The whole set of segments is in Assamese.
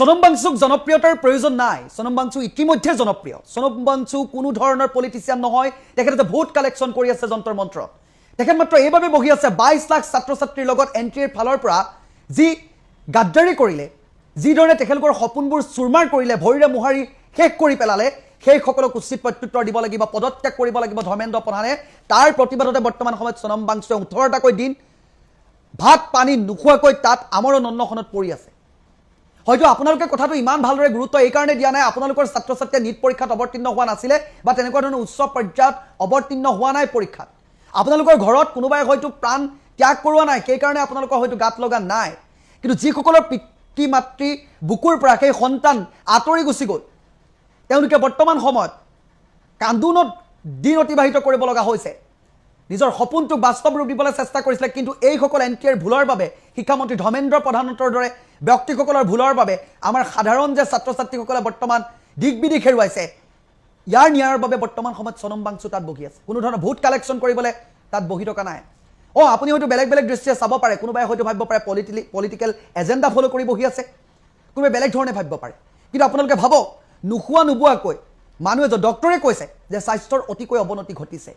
সোনম বাংচুক জনপ্ৰিয়তাৰ প্ৰয়োজন নাই সোনম বাংচুক ইতিমধ্যে জনপ্ৰিয় সোনম বাংচুক কোনো ধৰণৰ পলিটিচিয়ান নহয় তেখেতে ভোট কালেকশ্যন কৰি আছে যন্তৰ মন্ত্ৰ তেখেত মাত্ৰ এইভাবে বহি আছে 22 লাখ ছাত্ৰ ছাত্ৰীৰ লগত এনটিৰ ফালৰ পৰা যি গাদ্দাৰী কৰিলে যি ধৰণে তেখেতৰ সপোনবোৰ চুৰমাৰ কৰিলে ভৰিৰে মুহাৰি শেষ কৰি পেলালে সেই সকলক উচিত প্ৰত্যুত্তৰ দিব লাগিব পদত্যাগ কৰিব লাগিব ধৰ্মেন্দ্ৰ প্ৰধানে তাৰ প্ৰতিবাদতে বৰ্তমান সময়ত সোনম বাংচুকে 18টাকৈ দিন ভাত পানী নুখুৱাকৈ তাত আমৰণ অন্নখনত পৰি আছে হয়তো আপোনালোকে কথাটো ইমান ভালদৰে গুৰুত্ব এই কাৰণে দিয়া নাই আপোনালোকৰ ছাত্ৰ ছাত্ৰীয়ে নিট পৰীক্ষাত অৱতীৰ্ণ হোৱা নাছিলে বা তেনেকুৱা ধৰণৰ উচ্চ পৰ্যায়ত অৱতীৰ্ণ হোৱা নাই পৰীক্ষাত আপোনালোকৰ ঘৰত কোনোবাই হয়তো প্ৰাণ ত্যাগ কৰোৱা নাই সেই কাৰণে আপোনালোকৰ হয়তো গাত লগা নাই কিন্তু যিসকলৰ পিতৃ মাতৃ বুকুৰ পৰা সেই সন্তান আঁতৰি গুচি গ'ল তেওঁলোকে বৰ্তমান সময়ত কান্দোনত দিন অতিবাহিত কৰিব লগা হৈছে নিজৰ সপোনটো বাস্তৱ ৰূপ দিবলৈ চেষ্টা কৰিছিল কিন্তু এই সকল এনটিৰ ভুলৰ বাবে শিক্ষামন্ত্ৰী ধৰ্মেন্দ্ৰ প্ৰধানৰ দৰে ব্যক্তিসকলৰ ভুলৰ বাবে আমাৰ সাধাৰণ যে ছাত্ৰ ছাত্ৰীসকলে বৰ্তমান দিগবিদিক হেৰুৱাইছে ইয়াৰ ন্যায়ৰ বাবে বৰ্তমান সময়ত সোনম বাংচু তাত বহি আছে কোনো ধৰণৰ ভোট কালেকশ্যন কৰিবলৈ তাত বহি থকা নাই আপুনি হয়তো বেলেগ বেলেগ দৃষ্টিৰে চাব পাৰে কোনোবাই হয়তো ভাবিব পাৰে পলিটিকেল এজেণ্ডা ফলো কৰি বহি আছে কোনোবাই বেলেগ ধৰণে ভাবিব পাৰে কিন্তু আপোনালোকে ভাবক নুখুৱা নুবুৱাকৈ মানুহ এজন ডক্টৰে কৈছে যে স্বাস্থ্যৰ অতিকৈ অৱনতি ঘটিছে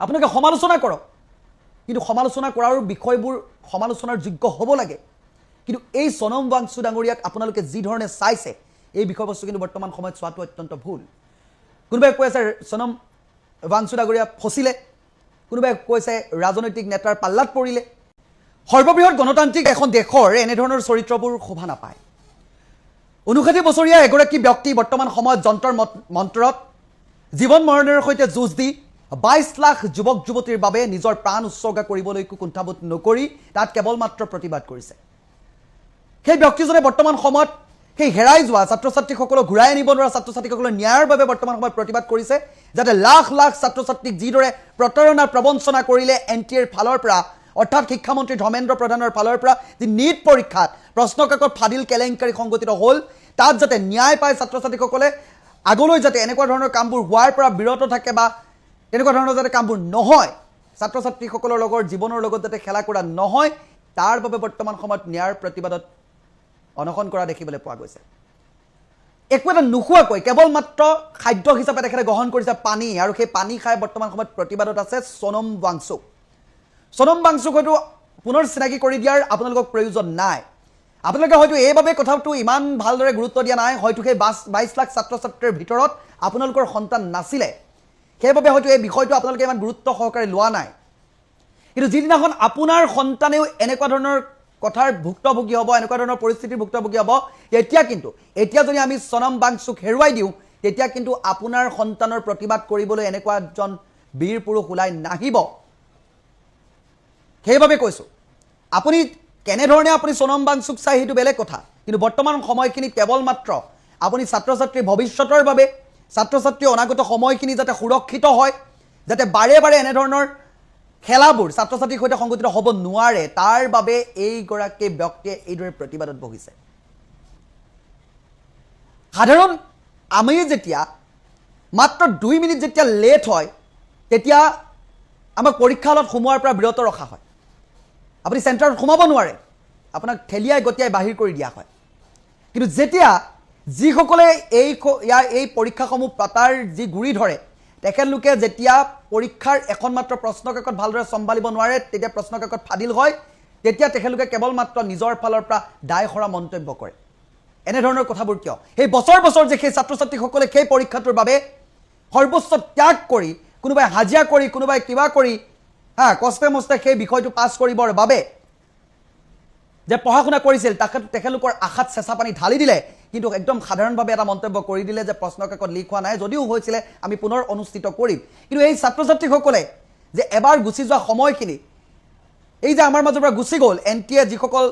আপোনালোকে সমালোচনা কৰক কিন্তু সমালোচনা কৰাৰ বিষয়বোৰ সমালোচনাৰ যোগ্য হ'ব লাগে কিন্তু এই সোনম বাংচু ডাঙৰীয়াক আপোনালোকে যি ধৰণে চাইছে এই বিষয়বস্তু কিন্তু বৰ্তমান সময়ত চোৱাটো অত্যন্ত ভুল কোনোবাই কৈ আছে সোনম বাংচু ডাঙৰীয়া ফচিলে কোনোবাই কৈছে ৰাজনৈতিক নেতাৰ পাল্লাত পৰিলে সৰ্ববৃহৎ গণতান্ত্ৰিক এখন দেশৰ এনেধৰণৰ চৰিত্ৰবোৰ শোভা নাপায় 59 বছৰীয়া এগৰাকী ব্যক্তি বৰ্তমান সময়ত যন্তৰ মন্ত্ৰত জীৱন মৰণৰ সৈতে যুঁজ দি 22 লাখ যুৱক যুৱতীৰ বাবে নিজৰ প্ৰাণ উৎসৰ্গা কৰিবলৈ কুণ্ঠাবোধ নকৰি তাত কেৱল মাত্ৰ প্ৰতিবাদ কৰিছে সেই ব্যক্তিজনে বৰ্তমান সময়ত সেই হেৰাই যোৱা ছাত্ৰ ছাত্ৰীসকলক ঘূৰাই আনিব নোৱাৰা ছাত্ৰ ছাত্ৰীসকলৰ ন্যায়ৰ বাবে বৰ্তমান সময়ত প্ৰতিবাদ কৰিছে যাতে লাখ লাখ ছাত্ৰ ছাত্ৰীক যিদৰে প্ৰতাৰণা প্ৰবঞ্চনা কৰিলে এনটিৰ ফালৰ পৰা অৰ্থাৎ শিক্ষামন্ত্ৰী ধৰ্মেন্দ্ৰ প্ৰধানৰ ফালৰ পৰা যি নিট পৰীক্ষাত প্ৰশ্নকাকত ফাদিল কেলেংকাৰী সংগঠিত হ'ল তাত যাতে ন্যায় পায় ছাত্ৰ ছাত্ৰীসকলে আগলৈ যাতে এনেকুৱা ধৰণৰ কামবোৰ হোৱাৰ পৰা বিৰত থাকে বা তেনেকুৱা ধৰণৰ যাতে কামবোৰ নহয় ছাত্ৰ ছাত্ৰীসকলৰ লগৰ জীৱনৰ লগত যাতে খেলা কৰা নহয় তাৰ বাবে বৰ্তমান সময়ত ন্যায়ৰ প্ৰতিবাদত অনশন কৰা দেখিবলৈ পোৱা গৈছে একো এটা নুখুৱাকৈ কেৱল মাত্ৰ খাদ্য হিচাপে তেখেতে গ্ৰহণ কৰিছে পানী আৰু সেই পানী খাই বৰ্তমান সময়ত প্ৰতিবাদত আছে সোনম বাংচুক হয়তো পুনৰ চিনাকি কৰি দিয়াৰ আপোনালোকক প্ৰয়োজন নাই আপোনালোকে হয়তো এইভাবে কথাটো ইমান ভালদৰে গুৰুত্ব দিয়া নাই হয়তো সেই 22 লাখ ছাত্ৰ ছাত্ৰীৰ ভিতৰত আপোনালোকৰ সন্তান নাছিলে সেইভাবে হয়তো এই বিষয়টো আপোনালোকে ইমান গুৰুত্ব সহকাৰে লোৱা নাই কিন্তু যিদিনাখন আপোনাৰ সন্তানেও এনেকুৱা ধৰণৰ কথাৰ ভুক্তভোগী হ'ব এনেকুৱা ধৰণৰ পৰিস্থিতিৰ ভুক্তভোগী হ'ব এতিয়া যদি আমি সোনম বাংচুক হেৰুৱাই দিওঁ তেতিয়া কিন্তু আপোনাৰ সন্তানৰ প্ৰতিবাদ কৰিবলৈ এনেকুৱা এজন বীৰ পুৰুষ ওলাই নাহিব সেইভাবে কৈছো আপুনি কেনেধৰণে আপুনি সোনম বাংচুক চাই সেইটো বেলেগ কথা কিন্তু বৰ্তমান সময়খিনি কেৱল মাত্ৰ আপুনি ছাত্ৰ ছাত্ৰীৰ ভৱিষ্যতৰ বাবে ছাত্ৰ ছাত্ৰীৰ অনাগত সময়খিনি যাতে সুৰক্ষিত হয় যাতে বাৰে বাৰে এনেধৰণৰ খেলাবোৰ ছাত্ৰ ছাত্ৰীৰ সৈতে সংগঠিত হ'ব নোৱাৰে তাৰ বাবে এইগৰাকী ব্যক্তিয়ে এইদৰে প্ৰতিবাদত বহিছে সাধাৰণ আমি যেতিয়া মাত্ৰ 2 মিনিট যেতিয়া লেট হয় তেতিয়া আমাক পৰীক্ষা হলত সোমোৱাৰ পৰা বিৰত ৰখা হয় আপুনি চেণ্টাৰত সোমাব নোৱাৰে আপোনাক ঠেলিয়াই গতিয়াই বাহিৰ কৰি দিয়া হয় কিন্তু যেতিয়া যিসকলে এই পৰীক্ষাসমূহ পাতাৰ যি গুৰি ধৰে তেখেতলোকে যেতিয়া পৰীক্ষাৰ এখন মাত্ৰ প্ৰশ্নকাকত ভালদৰে চম্ভালিব নোৱাৰে তেতিয়া প্ৰশ্নকাকত ফাদিল হয় তেতিয়া তেখেতলোকে কেৱল মাত্ৰ নিজৰ ফালৰ পৰা দায়হৰা মন্তব্য কৰে এনেধৰণৰ কথাবোৰ কিয় এই বছৰ বছৰ যে সেই ছাত্ৰ ছাত্ৰীসকলে সেই পৰীক্ষাটোৰ বাবে সৰ্বোচ্চ ত্যাগ কৰি কোনোবাই হাজিয়া কৰি কোনোবাই কিবা কৰি কষ্টে মষ্টে সেই বিষয়টো পাছ কৰিবৰ বাবে যে পঢ়া শুনা কৰিছিল তেখেতলোকৰ আশাত চেঁচা পানী ঢালি দিলে কিন্তু একদম সাধাৰণভাৱে এটা মন্তব্য কৰি দিলে যে প্ৰশ্নকাকত লিক হোৱা নাই যদিও হৈছিলে আমি পুনৰ অনুষ্ঠিত কৰিম কিন্তু এই ছাত্ৰ ছাত্ৰীসকলে যে এবাৰ গুচি যোৱা সময়খিনি এই যে আমাৰ মাজৰ পৰা গুচি গ'ল এনটিএ যিসকল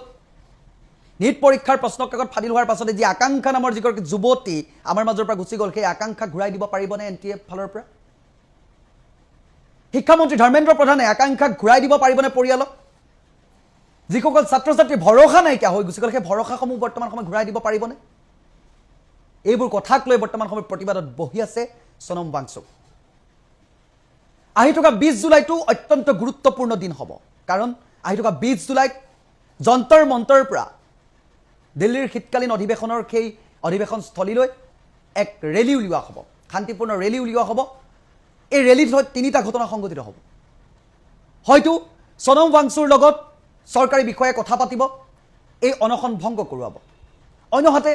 নিট পৰীক্ষাৰ প্ৰশ্নকাকত ফাদিল হোৱাৰ পাছতে যি আকাংক্ষা নামৰ যিগৰাকী যুৱতী আমাৰ মাজৰ পৰা গুচি গ'ল সেই আকাংক্ষা ঘূৰাই দিব পাৰিবনে এনটিএ ফালৰ পৰা শিক্ষামন্ত্ৰী ধৰ্মেন্দ্ৰ প্ৰধানে আকাংক্ষা ঘূৰাই দিব পাৰিবনে পৰিয়ালক যিসকল ছাত্ৰ ছাত্ৰী ভৰসা নাইকিয়া হৈ গুচি গ'ল সেই ভৰসাসমূহ বৰ্তমান সময়ত ঘূৰাই দিব পাৰিবনে এইবোৰ কথাক লৈ বৰ্তমান সময়ত প্ৰতিবাদত বহি আছে সোনম বাংচুক আহি থকা 20 জুলাইটো অত্যন্ত গুৰুত্বপূৰ্ণ দিন হ'ব কাৰণ আহি থকা 20 জুলাইত যন্তৰ মন্তৰ পৰা দিল্লীৰ শীতকালীন অধিৱেশনৰ সেই অধিৱেশনস্থলীলৈ এক ৰেলী উলিওৱা হ'ব, শান্তিপূৰ্ণ ৰেলী উলিওৱা হ'ব। এই ৰেলীত তিনিটা ঘটনা সংঘটিত হ'ব। হয়তো সোনম ৱাংচুৰ লগত চৰকাৰী বিষয়ে কথা পাতিব, এই অনশন ভংগ কৰোৱাব। অন্যহাতে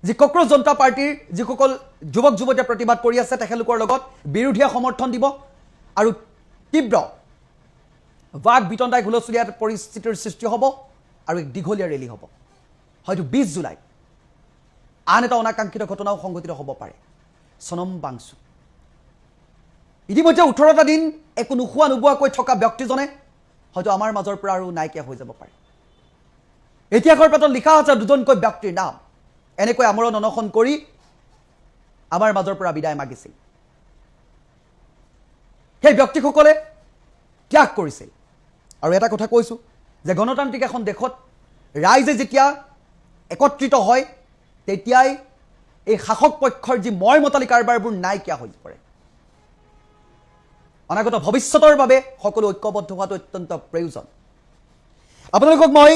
যি কক্ৰোচ জনতা পাৰ্টিৰ যিসকল যুৱক যুৱতীয়ে প্ৰতিবাদ কৰি আছে তেখেতলোকৰ লগত বিৰোধীয়ে সমৰ্থন দিব আৰু তীব্ৰ বাক বিতণ্ডাই হুলস্থুলীয়া পৰিস্থিতিৰ সৃষ্টি হ'ব আৰু এক দীঘলীয়া ৰেলী হ'ব। হয়তো 20 জুলাই আন এটা অনাকাংক্ষিত ঘটনাও সংঘটিত হ'ব পাৰে। সোনম ৱাংচু ইতিমধ্যে 18টা দিন একো নোখোৱা নোবোৱাকৈ থকা ব্যক্তিজনে হয়তো আমাৰ মাজৰ পৰা আৰু নাইকিয়া হৈ যাব পাৰে। ইতিহাসৰ পাতত লিখা আছে দুজনকৈ ব্যক্তিৰ নাম এনেকৈ আমৰণ অনশন কৰি আমাৰ মাজৰ পৰা বিদায় মাগিছিল। সেই ব্যক্তিসকলে ত্যাগ কৰিছিল। আৰু এটা কথা কৈছোঁ যে গণতান্ত্ৰিক এখন দেশত ৰাইজে যেতিয়া একত্ৰিত হয় তেতিয়াই এই শাসক পক্ষৰ যি মইমতালি কাৰবাৰবোৰ নাইকিয়া হৈ পৰে। অনাগত ভৱিষ্যতৰ বাবে সকলো ঐক্যবদ্ধ হোৱাটো অত্যন্ত প্ৰয়োজন। আপোনালোকক মই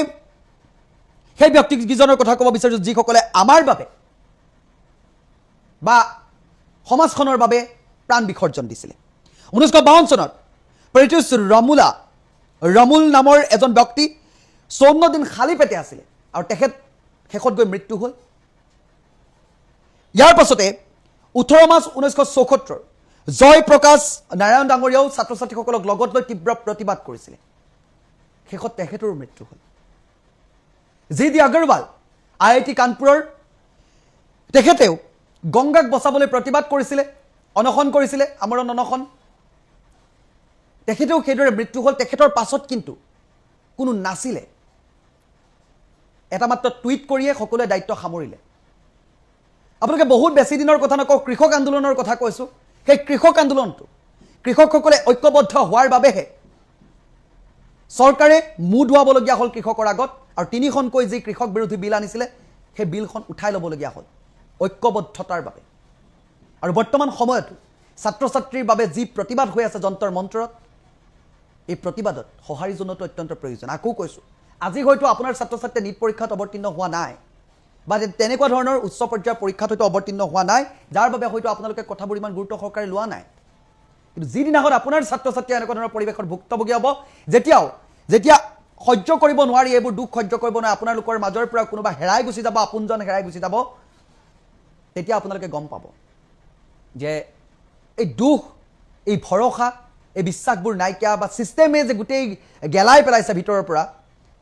সেই ব্যক্তিকেইজনৰ কথা ক'ব বিচাৰিছোঁ যিসকলে আমাৰ বাবে বা সমাজখনৰ বাবে প্ৰাণ বিসৰ্জন দিছিলে। 1952 চনত প্ৰেটিছ ৰমুল নামৰ এজন ব্যক্তি 54 দিন খালী পেটে আছিলে আৰু তেখেত শেষত গৈ মৃত্যু হ'ল। ইয়াৰ পাছতে 18 মাৰ্চ 1974 জয় প্ৰকাশ নাৰায়ণ ডাঙৰীয়াও ছাত্ৰ ছাত্ৰীসকলক লগত লৈ তীব্ৰ প্ৰতিবাদ কৰিছিলে। শেষত তেখেতৰো মৃত্যু হ'ল। জি.ডি. আগৰৱাল IIT কানপুৰৰ তেখেতেও গংগাক বচাবলৈ প্ৰতিবাদ কৰিছিলে, অনশন কৰিছিলে, আমৰণ অনশন। তেখেতেও সেইদৰে মৃত্যু হ'ল। তেখেতৰ পাছত কিন্তু কোনো নাছিলে। এটা মাত্ৰ টুইট কৰিয়ে সকলোৱে দায়িত্ব সামৰিলে। আপোনালোকে বহুত বেছি দিনৰ কথা নকওঁ, কৃষক আন্দোলনৰ কথা কৈছোঁ। সেই কৃষক আন্দোলনটো কৃষকসকলে ঐক্যবদ্ধ হোৱাৰ বাবেহে চৰকাৰে মুখ ধুৱাবলগীয়া হ'ল কৃষকৰ আগত আৰু 3খনকৈ যি কৃষক বিৰোধী বিল আনিছিলে সেই বিলখন উঠাই ল'বলগীয়া হ'ল ঐক্যবদ্ধতাৰ বাবে। আৰু বৰ্তমান সময়তো ছাত্ৰ ছাত্ৰীৰ বাবে যি প্ৰতিবাদ হৈ আছে যন্তৰ মন্তৰত, এই প্ৰতিবাদত সঁহাৰি জনোৱাটো অত্যন্ত প্ৰয়োজন। আকৌ কৈছোঁ, আজি হয়তো আপোনাৰ ছাত্ৰ ছাত্ৰীয়ে নীট পৰীক্ষাত অৱতীৰ্ণ হোৱা নাই বা তেনেকুৱা ধৰণৰ উচ্চ পৰ্যায়ৰ পৰীক্ষাত হয়তো অৱতীৰ্ণ হোৱা নাই, যাৰ বাবে হয়তো আপোনালোকে কথাবোৰ ইমান গুৰুত্ব সহকাৰে লোৱা নাই। কিন্তু যিদিনাখন আপোনাৰ ছাত্ৰ ছাত্ৰীয়ে এনেকুৱা ধৰণৰ পৰিৱেশৰ ভুক্তভোগী হ'ব, যেতিয়া সহ্য কৰিব নোৱাৰি, এইবোৰ দুখ সহ্য কৰিব নোৱাৰি, আপোনালোকৰ মাজৰ পৰা কোনোবা হেৰাই গুচি যাব, আপোনজন হেৰাই গুচি যাব, তেতিয়া আপোনালোকে গম পাব যে এই দুখ, এই ভৰসা, এই বিশ্বাসবোৰ নাইকিয়া বা ছিষ্টেমে যে গোটেই গেলাই পেলাইছে ভিতৰৰ পৰা,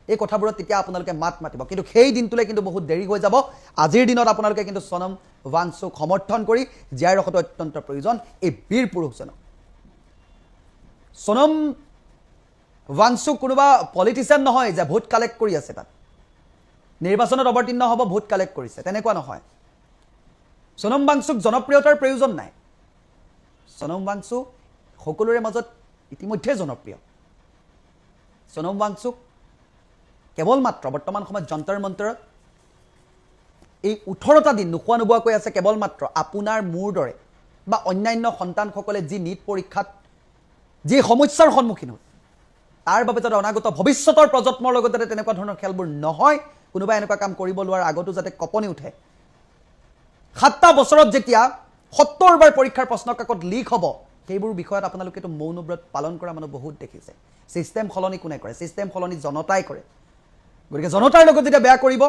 এই কথাবোৰত তেতিয়া আপোনালোকে মাত মাতিব। কিন্তু সেই দিনটোলৈ কিন্তু বহুত দেৰি হৈ যাব। আজিৰ দিনত আপোনালোকে কিন্তু সোনম ৱাংচুক সমৰ্থন কৰি জীয়াই ৰখাটো অত্যন্ত প্ৰয়োজন। এই বীৰ পুৰুষজনক সোনম ৱাংচুক কোনোবা পলিটিচিয়ান নহয় যে ভোট কালেক্ট কৰি আছে, তাত নিৰ্বাচনত অৱতীৰ্ণ হ'ব ভোট কালেক্ট কৰিছে, তেনেকুৱা নহয়। সোনম ৱাংচুক জনপ্ৰিয়তাৰ প্ৰয়োজন নাই। সোনম ৱাংচু সকলোৰে মাজত ইতিমধ্যে জনপ্ৰিয়। সোনম ৱাংচুক কেৱল মাত্ৰ বৰ্তমান সময়ত যন্তৰ মন্তৰত এই 18টা দিন নোখোৱা নোবোৱাকৈ আছে, কেৱল মাত্ৰ আপোনাৰ মোৰ দৰে বা অন্যান্য সন্তানসকলে যি নীট পৰীক্ষাত যি সমস্যাৰ সন্মুখীন হ'ল তাৰ বাবে যাতে অনাগত ভৱিষ্যতৰ প্ৰজন্মৰ লগত যাতে তেনেকুৱা ধৰণৰ খেলবোৰ নহয়, কোনোবাই এনেকুৱা কাম কৰিব লোৱাৰ আগতো যাতে কঁপনি উঠে। 7টা বছৰত যেতিয়া 70বাৰ পৰীক্ষাৰ প্ৰশ্ন কাকত লিক হ'ব, সেইবোৰ বিষয়ত আপোনালোকেতো মৌনব্ৰত পালন কৰা মানুহ বহুত দেখিছে। ছিষ্টেম সলনি কোনে কৰে? ছিষ্টেম সলনি জনতাই কৰে। গতিকে জনতাৰ লগত যেতিয়া বেয়া কৰিব,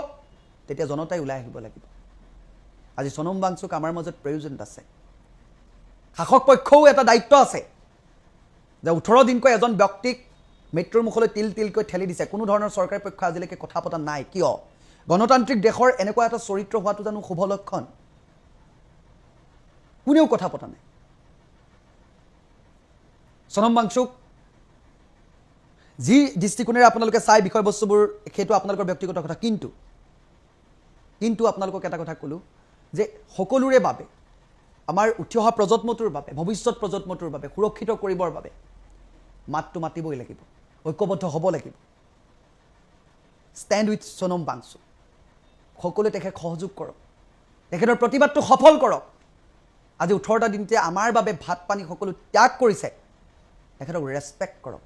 তেতিয়া জনতাই ওলাই আহিব লাগিব। আজি সোনম ৱাংচুক আমাৰ মাজত প্ৰয়োজন আছে। শাসক পক্ষও এটা দায়িত্ব আছে যে 18 দিনকৈ এজন ব্যক্তিক মৃত্যুৰ মুখলৈ তিলকৈ ঠেলি দিছে। কোনো ধৰণৰ চৰকাৰী পক্ষ আজিলৈকে কথা পতা নাই। কিয়? গণতান্ত্ৰিক দেশৰ এনেকুৱা এটা চৰিত্ৰ হোৱাটো জানো শুভ লক্ষণ? কোনেও কথা পতা নাই। সোনম ৱাংচুক যি দৃষ্টিকোণেৰে আপোনালোকে চাই বিষয়বস্তুবোৰ, সেইটো আপোনালোকৰ ব্যক্তিগত কথা। কিন্তু আপোনালোকক এটা কথা ক'লোঁ যে সকলোৰে বাবে, আমাৰ উঠি অহা প্ৰজন্মটোৰ বাবে, ভৱিষ্যত প্ৰজন্মটোৰ বাবে সুৰক্ষিত কৰিবৰ বাবে মাতটো মাতিবই লাগিব, ঐক্যবদ্ধ হ'ব লাগিব। ষ্টেণ্ড উইথ সোনম ৱাংচু। সকলোৱে তেখেত সহযোগ কৰক, তেখেতৰ প্ৰতিবাদটো সফল কৰক। আজি 18টা দিনতে আমাৰ বাবে ভাত পানী সকলো ত্যাগ কৰিছে, তেখেতক ৰেছপেক্ট কৰক।